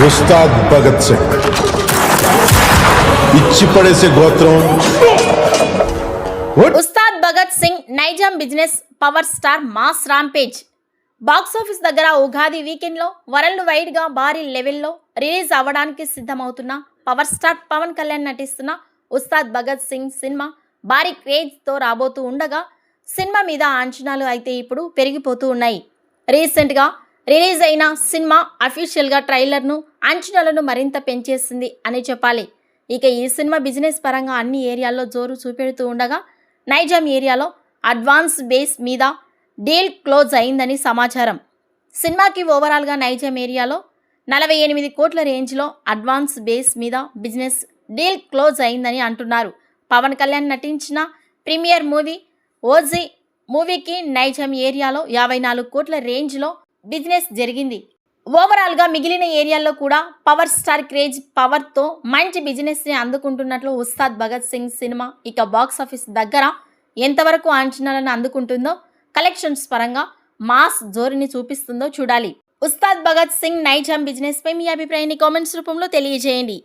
ఉస్తాద్ భగత్ సింగ్ ఇచ్చి పడేసే గోత్రం. Ustaad Bhagat Singh Nizam business power star mass rampage. Box office దగ్గర ఉగాది వీకెండ్లో వరల్డ్ వైడ్గా భారీ లెవెల్లో రిలీజ్ అవ్వడానికి సిద్ధమవుతున్న పవర్ స్టార్ పవన్ కళ్యాణ్ నటిస్తున్న ఉస్తాద్ భగత్ సింగ్ సినిమా భారీ క్రేజ్తో రాబోతూ ఉండగా సినిమా మీద అంచనాలు అయితే ఇప్పుడు పెరిగిపోతూ ఉన్నాయి. రీసెంట్గా రిలీజ్ అయిన సినిమా అఫీషియల్గా ట్రైలర్ను అంచనాలను మరింత పెంచేసింది అని చెప్పాలి. ఇక ఈ సినిమా బిజినెస్ పరంగా అన్ని ఏరియాల్లో జోరు చూపెడుతూ ఉండగా నైజాం ఏరియాలో అడ్వాన్స్ బేస్ మీద డీల్ క్లోజ్ అయిందని సమాచారం. సినిమాకి ఓవరాల్గా నైజాం ఏరియాలో 48 కోట్ల రేంజ్లో అడ్వాన్స్ బేస్ మీద బిజినెస్ డీల్ క్లోజ్ అయిందని అంటున్నారు. పవన్ కళ్యాణ్ నటించిన ప్రీమియర్ మూవీ ఓజీ మూవీకి నైజాం ఏరియాలో 54 కోట్ల రేంజ్లో బిజినెస్ జరిగింది. ఓవరాల్గా మిగిలిన ఏరియాల్లో కూడా పవర్ స్టార్ క్రేజ్ పవర్తో మంచి బిజినెస్ని అందుకుంటున్నట్లు ఉస్తాద్ భగత్ సింగ్ సినిమా ఇక బాక్సాఫీస్ దగ్గర ఎంతవరకు అంచనాలను అందుకుంటుందో, కలెక్షన్స్ పరంగా మాస్ జోరుని చూపిస్తుందో చూడాలి. ఉస్తాద్ భగత్ సింగ్ నైజాం బిజినెస్ పై మీ అభిప్రాయాన్ని కామెంట్స్ రూపంలో తెలియజేయండి.